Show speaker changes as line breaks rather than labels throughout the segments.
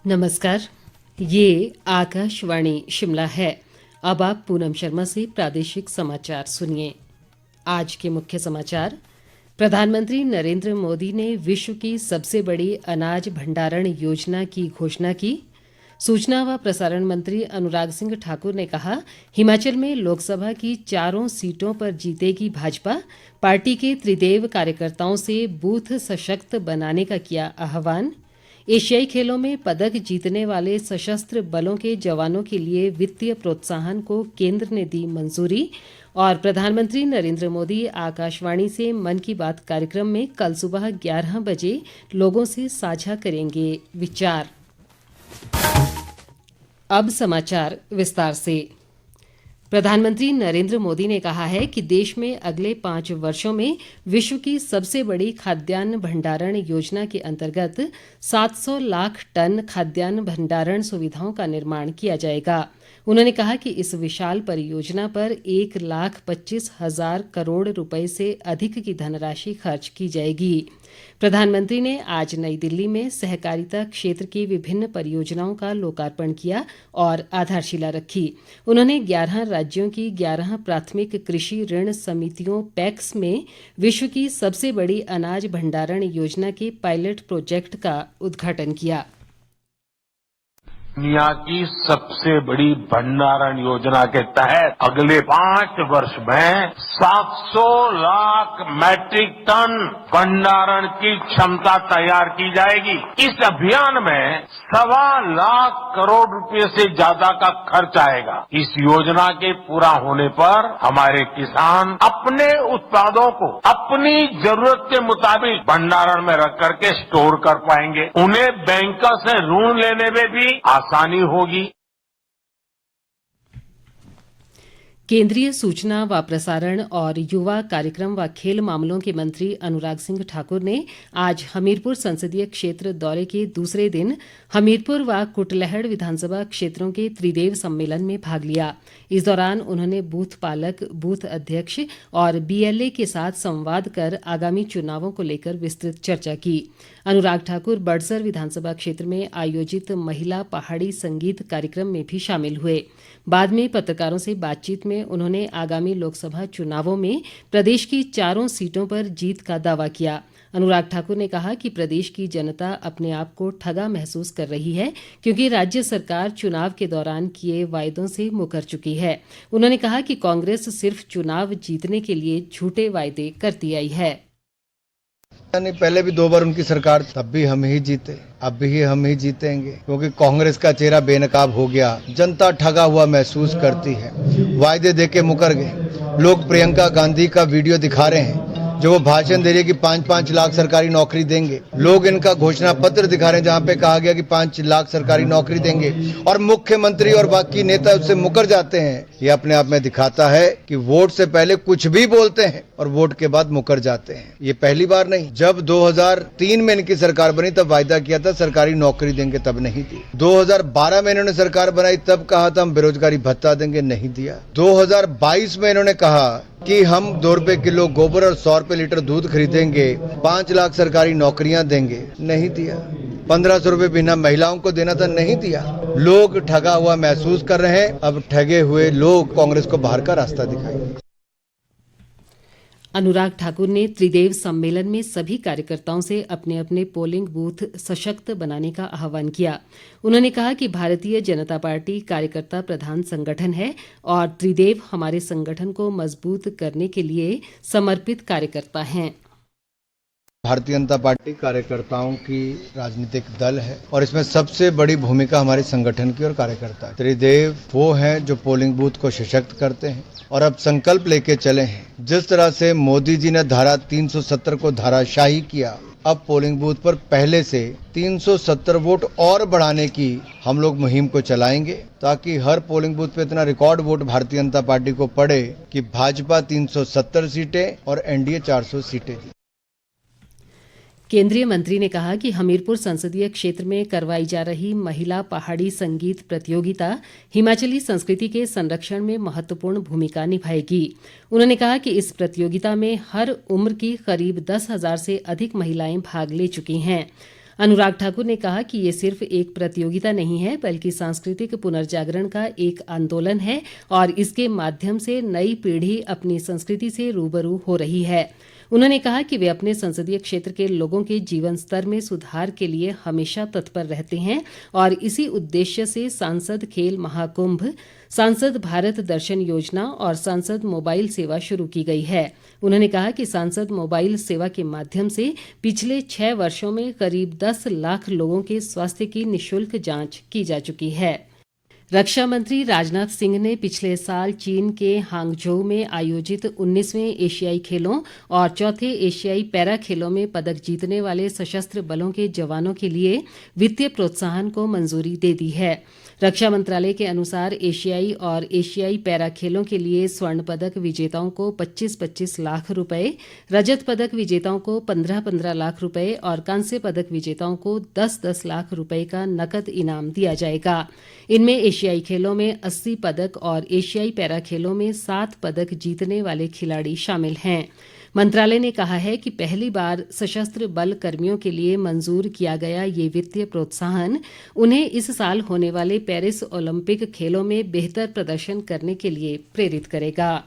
नमस्कार, ये आकाशवाणी शिमला है। अब आप पूनम शर्मा से प्रादेशिक समाचार सुनिए। आज के मुख्य समाचार। प्रधानमंत्री नरेंद्र मोदी ने विश्व की सबसे बड़ी अनाज भंडारण योजना की घोषणा की। सूचना व प्रसारण मंत्री अनुराग सिंह ठाकुर ने कहा, हिमाचल में लोकसभा की 4 सीटों पर जीतेगी भाजपा। पार्टी के त्रिदेव कार्यकर्ताओं से बूथ सशक्त बनाने का किया आह्वान। एशियाई खेलों में पदक जीतने वाले सशस्त्र बलों के जवानों के लिए वित्तीय प्रोत्साहन को केंद्र ने दी मंजूरी। और प्रधानमंत्री नरेंद्र मोदी आकाशवाणी से मन की बात कार्यक्रम में कल सुबह 11 बजे लोगों से साझा करेंगे विचार। अब समाचार विस्तार से। प्रधानमंत्री नरेंद्र मोदी ने कहा है कि देश में अगले 5 वर्षों में विश्व की सबसे बड़ी खाद्यान्न भंडारण योजना के अंतर्गत 700 लाख टन खाद्यान्न भंडारण सुविधाओं का निर्माण किया जाएगा। उन्होंने कहा कि इस विशाल परियोजना पर 1,25,000 करोड़ रुपए से अधिक की धनराशि खर्च की जाएगी। प्रधानमंत्री ने आज नई दिल्ली में सहकारिता क्षेत्र की विभिन्न परियोजनाओं का लोकार्पण किया और आधारशिला रखी। उन्होंने 11 राज्यों की 11 प्राथमिक कृषि ऋण समितियों पैक्स में विश्व की सबसे बड़ी अनाज भंडारण योजना के पायलट प्रोजेक्ट का उद्घाटन किया।
दुनिया की सबसे बड़ी भंडारण योजना के तहत अगले 5 वर्ष में 700 लाख मैट्रिक टन भंडारण की क्षमता तैयार की जाएगी। इस अभियान में 1.25 लाख करोड़ रुपए से ज्यादा का खर्च आएगा। इस योजना के पूरा होने पर हमारे किसान अपने उत्पादों को अपनी जरूरत के मुताबिक भंडारण में रख करके स्टोर कर पाएंगे। उन्हें बैंकों से ऋण लेने में भी आसानी होगी।
केंद्रीय सूचना व प्रसारण और युवा कार्यक्रम व खेल मामलों के मंत्री अनुराग सिंह ठाकुर ने आज हमीरपुर संसदीय क्षेत्र दौरे के दूसरे दिन हमीरपुर व कुटलैहड़ विधानसभा क्षेत्रों के त्रिदेव सम्मेलन में भाग लिया। इस दौरान उन्होंने बूथ पालक, बूथ अध्यक्ष और बीएलए के साथ संवाद कर आगामी चुनावों को लेकर विस्तृत चर्चा की। अनुराग ठाकुर बड़सर विधानसभा क्षेत्र में आयोजित महिला पहाड़ी संगीत कार्यक्रम में भी शामिल हुए। बाद में पत्रकारों से बातचीत में उन्होंने आगामी लोकसभा चुनावों में प्रदेश की 4 सीटों पर जीत का दावा किया। अनुराग ठाकुर ने कहा कि प्रदेश की जनता अपने आप को ठगा महसूस कर रही है, क्योंकि राज्य सरकार चुनाव के दौरान किए वायदों से मुकर चुकी है। उन्होंने कहा कि कांग्रेस सिर्फ चुनाव जीतने के लिए झूठे वायदे करती आई है।
पहले भी 2 बार उनकी सरकार, तब भी हम ही जीते, अब भी हम ही जीतेंगे, क्योंकि कांग्रेस का चेहरा बेनकाब हो गया। जनता ठगा हुआ महसूस करती है। वायदे देके मुकर गए। लोग प्रियंका गांधी का वीडियो दिखा रहे हैं, जो वो भाषण दे रही है कि 5-5 लाख सरकारी नौकरी देंगे। लोग इनका घोषणा पत्र दिखा रहे हैं, जहां पे कहा गया कि 5 लाख सरकारी नौकरी देंगे, और मुख्यमंत्री और बाकी नेता उससे मुकर जाते हैं। ये अपने आप में दिखाता है कि वोट से पहले कुछ भी बोलते हैं और वोट के बाद मुकर जाते हैं। ये पहली बार नहीं। जब 2003 में इनकी सरकार बनी तब वायदा किया था सरकारी नौकरी देंगे, तब नहीं दी। 2012 में इन्होंने सरकार बनाई, तब कहा था हम बेरोजगारी भत्ता देंगे, नहीं दिया। 2022 में इन्होंने कहा कि हम 2 रुपए किलो गोबर और 100 रुपए लीटर दूध खरीदेंगे, 5 लाख सरकारी नौकरियां देंगे, नहीं दिया। 1500 रुपए बिना महिलाओं को देना था, नहीं दिया। लोग ठगा हुआ महसूस कर रहे हैं। अब ठगे हुए लोग कांग्रेस को बाहर का रास्ता दिखाएंगे।
अनुराग ठाकुर ने त्रिदेव सम्मेलन में सभी कार्यकर्ताओं से अपने अपने पोलिंग बूथ सशक्त बनाने का आह्वान किया। उन्होंने कहा कि भारतीय जनता पार्टी कार्यकर्ता प्रधान संगठन है और त्रिदेव हमारे संगठन को मजबूत करने के लिए समर्पित कार्यकर्ता हैं।
भारतीय जनता पार्टी कार्यकर्ताओं की राजनीतिक दल है और इसमें सबसे बड़ी भूमिका हमारे संगठन की और कार्यकर्ता। त्रिदेव वो हैं जो पोलिंग बूथ को सशक्त करते हैं और अब संकल्प लेके चले हैं। जिस तरह से मोदी जी ने धारा 370 को धाराशाही किया, अब पोलिंग बूथ पर पहले से 370 वोट और बढ़ाने की हम लोग मुहिम को चलाएंगे, ताकि हर पोलिंग बूथ पे इतना record vote Bharatiya Janata party को पड़े कि भाजपा 370 सीटें और एनडीए 400 सीटें जीते।
केंद्रीय मंत्री ने कहा कि हमीरपुर संसदीय क्षेत्र में करवाई जा रही महिला पहाड़ी संगीत प्रतियोगिता हिमाचली संस्कृति के संरक्षण में महत्वपूर्ण भूमिका निभाएगी। उन्होंने कहा कि इस प्रतियोगिता में हर उम्र की करीब 10,000 से अधिक महिलाएं भाग ले चुकी हैं। अनुराग ठाकुर ने कहा कि ये सिर्फ एक प्रतियोगिता नहीं है बल्कि सांस्कृतिक पुनर्जागरण का एक आंदोलन है और इसके माध्यम से नई पीढ़ी अपनी संस्कृति से रूबरू हो रही है। उन्होंने कहा कि वे अपने संसदीय क्षेत्र के लोगों के जीवन स्तर में सुधार के लिए हमेशा तत्पर रहते हैं और इसी उद्देश्य से सांसद खेल महाकुंभ, सांसद भारत दर्शन योजना और सांसद मोबाइल सेवा शुरू की गई है। उन्होंने कहा कि सांसद मोबाइल सेवा के माध्यम से पिछले 6 वर्षों में करीब 10 लाख लोगों के स्वास्थ्य की निःशुल्क जांच की जा चुकी है। रक्षा मंत्री राजनाथ सिंह ने पिछले साल चीन के हांगझोउ में आयोजित 19वें एशियाई खेलों और चौथे एशियाई पैरा खेलों में पदक जीतने वाले सशस्त्र बलों के जवानों के लिए वित्तीय प्रोत्साहन को मंजूरी दे दी है। रक्षा मंत्रालय के अनुसार एशियाई और एशियाई पैरा खेलों के लिए स्वर्ण पदक विजेताओं को 25-25 लाख रुपए, रजत पदक विजेताओं को 15-15 लाख रुपए और कांस्य पदक विजेताओं को 10-10 लाख रुपए का नकद इनाम दिया जाएगा। इनमें एशियाई खेलों में 80 पदक और एशियाई पैरा खेलों में 7 पदक जीतने वाले खिलाड़ी शामिल हैं। मंत्रालय ने कहा है कि पहली बार सशस्त्र बल कर्मियों के लिए मंजूर किया गया ये वित्तीय प्रोत्साहन उन्हें इस साल होने वाले पेरिस ओलंपिक खेलों में बेहतर प्रदर्शन करने के लिए प्रेरित करेगा।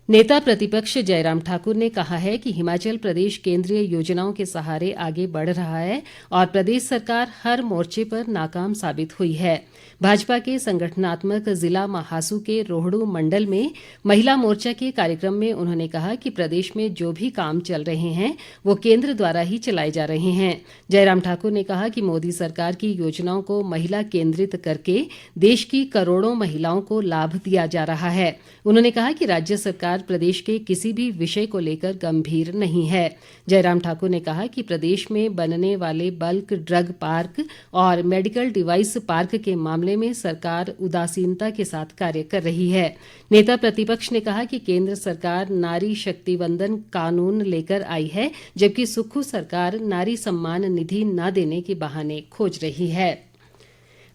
नेता प्रतिपक्ष जयराम ठाकुर ने कहा है कि हिमाचल प्रदेश केंद्रीय योजनाओं के सहारे आगे बढ़ रहा है और प्रदेश सरकार हर मोर्चे पर नाकाम साबित हुई है। भाजपा के संगठनात्मक जिला महासू के रोहडू मंडल में महिला मोर्चा के कार्यक्रम में उन्होंने कहा कि प्रदेश में जो भी काम चल रहे हैं वो केंद्र द्वारा ही चलाए जा रहे हैं। जयराम ठाकुर ने कहा कि मोदी सरकार की योजनाओं को महिला केंद्रित करके देश की करोड़ों महिलाओं को लाभ दिया जा रहा है। उन्होंने कहा कि राज्य सरकार प्रदेश के किसी भी विषय को लेकर गंभीर नहीं है। जयराम ठाकुर ने कहा कि प्रदेश में बनने वाले बल्क ड्रग पार्क और मेडिकल डिवाइस पार्क के मामले में सरकार उदासीनता के साथ कार्य कर रही है। नेता प्रतिपक्ष ने कहा कि केंद्र सरकार नारी शक्ति वंदन कानून लेकर आई है, जबकि सुक्खू सरकार नारी सम्मान निधि न देने के बहाने खोज रही है।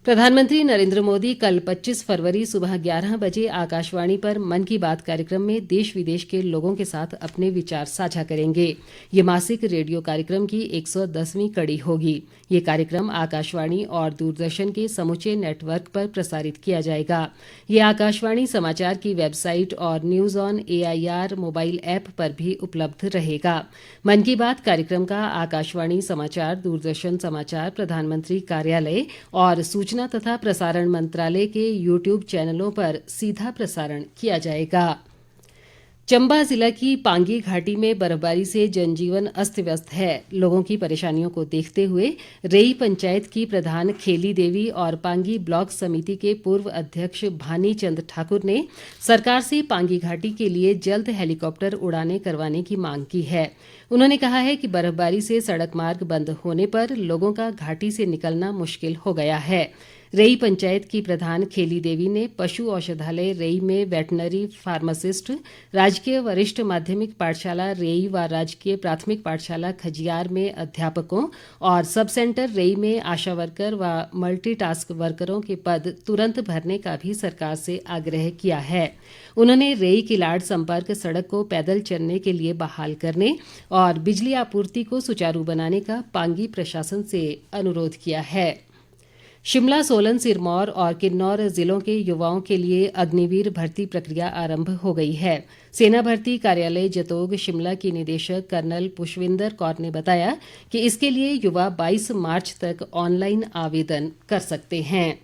प्रधानमंत्री नरेंद्र मोदी कल 25 फरवरी सुबह 11 बजे आकाशवाणी पर मन की बात कार्यक्रम में देश विदेश के लोगों के साथ अपने विचार साझा करेंगे। ये मासिक रेडियो कार्यक्रम की 110वीं कड़ी होगी। ये कार्यक्रम आकाशवाणी और दूरदर्शन के समूचे नेटवर्क पर प्रसारित किया जाएगा। ये आकाशवाणी समाचार की वेबसाइट और news on AIR mobile app पर भी उपलब्ध रहेगा। मन की बात कार्यक्रम का आकाशवाणी समाचार, दूरदर्शन समाचार, प्रधानमंत्री कार्यालय और सूचना तथा प्रसारण मंत्रालय के YouTube चैनलों पर सीधा प्रसारण किया जाएगा। चंबा जिला की पांगी घाटी में बर्फबारी से जनजीवन अस्त व्यस्त है। लोगों की परेशानियों को देखते हुए रेई पंचायत की प्रधान खेली देवी और पांगी ब्लॉक समिति के पूर्व अध्यक्ष भानी चंद ठाकुर ने सरकार से पांगी घाटी के लिए जल्द हेलीकॉप्टर उड़ानें करवाने की मांग की है। उन्होंने कहा है कि बर्फबारी से सड़क मार्ग बंद होने पर लोगों का घाटी से निकलना मुश्किल हो गया है। रेई पंचायत की प्रधान खेली देवी ने पशु औषधालय रेई में वेटनरी फार्मासिस्ट, राजकीय वरिष्ठ माध्यमिक पाठशाला रेई व राजकीय प्राथमिक पाठशाला खजियार में अध्यापकों और सब सेंटर रेई में आशा वर्कर व मल्टीटास्क वर्करों के पद तुरंत भरने का भी सरकार से आग्रह किया है। उन्होंने रेई किलाड़ संपर्क सड़क को पैदल चलने के लिए बहाल करने और बिजली आपूर्ति को सुचारू बनाने का पांगी प्रशासन से अनुरोध किया है। शिमला, सोलन, सिरमौर और किन्नौर जिलों के युवाओं के लिए अग्निवीर भर्ती प्रक्रिया आरंभ हो गई है। सेना भर्ती कार्यालय जतोग शिमला की निदेशक कर्नल पुष्विंदर कौर ने बताया कि इसके लिए युवा 22 मार्च तक ऑनलाइन आवेदन कर सकते हैं।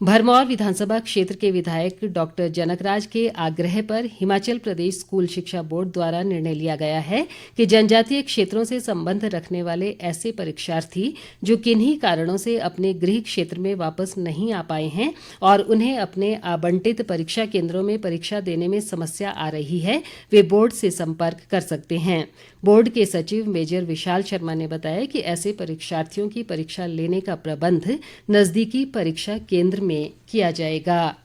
भरमौर विधानसभा क्षेत्र के विधायक डॉक्टर जनकराज के आग्रह पर हिमाचल प्रदेश स्कूल शिक्षा बोर्ड द्वारा निर्णय लिया गया है कि जनजातीय क्षेत्रों से संबंध रखने वाले ऐसे परीक्षार्थी जो किन्हीं कारणों से अपने गृह क्षेत्र में वापस नहीं आ पाए हैं और उन्हें अपने आवंटित परीक्षा केंद्रों में परीक्षा देने में समस्या आ रही है, वे बोर्ड से संपर्क कर सकते हैं। बोर्ड के सचिव मेजर विशाल शर्मा ने बताया कि ऐसे परीक्षार्थियों की परीक्षा लेने का प्रबंध नजदीकी परीक्षा केंद्र में किया जाएगा।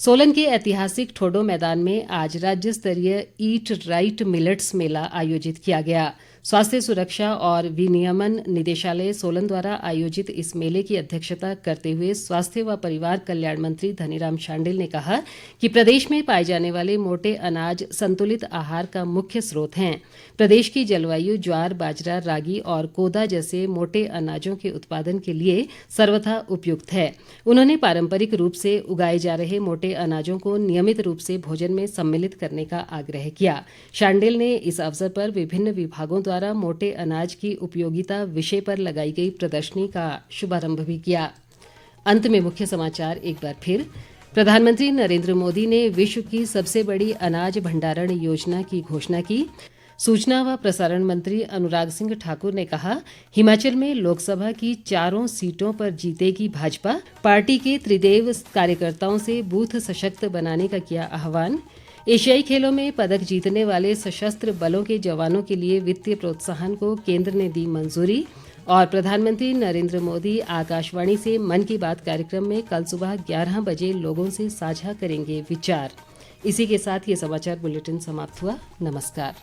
सोलन के ऐतिहासिक ठोडो मैदान में आज राज्य स्तरीय ईट राइट मिलेट्स मेला आयोजित किया गया। स्वास्थ्य सुरक्षा और विनियमन निदेशालय सोलन द्वारा आयोजित इस मेले की अध्यक्षता करते हुए स्वास्थ्य व परिवार कल्याण मंत्री धनीराम शांडिल ने कहा कि प्रदेश में पाए जाने वाले मोटे अनाज संतुलित आहार का मुख्य स्रोत हैं। प्रदेश की जलवायु ज्वार, बाजरा, रागी और कोदा जैसे मोटे अनाजों के उत्पादन के लिए सर्वथा उपयुक्त है। उन्होंने पारंपरिक रूप से उगाए जा रहे मोटे अनाजों को नियमित रूप से भोजन में सम्मिलित करने का आग्रह किया। शांडिल ने इस अवसर पर विभिन्न विभागों द्वारा मोटे अनाज की उपयोगिता विषय पर लगाई गई प्रदर्शनी का शुभारंभ भी किया। अंत में मुख्य समाचार एक बार फिर। प्रधानमंत्री नरेंद्र मोदी ने विश्व की सबसे बड़ी अनाज भंडारण योजना की घोषणा की। सूचना व प्रसारण मंत्री अनुराग सिंह ठाकुर ने कहा, हिमाचल में लोकसभा की 4 सीटों पर जीतेगी भाजपा। पार्टी के त्रिदेव कार्यकर्ताओं से बूथ सशक्त बनाने का किया आह्वान। एशियाई खेलों में पदक जीतने वाले सशस्त्र बलों के जवानों के लिए वित्तीय प्रोत्साहन को केंद्र ने दी मंजूरी। और प्रधानमंत्री नरेंद्र मोदी आकाशवाणी से मन की बात कार्यक्रम में कल सुबह 11 बजे लोगों से साझा करेंगे विचार। इसी के साथ ये समाचार बुलेटिन समाप्त हुआ। नमस्कार।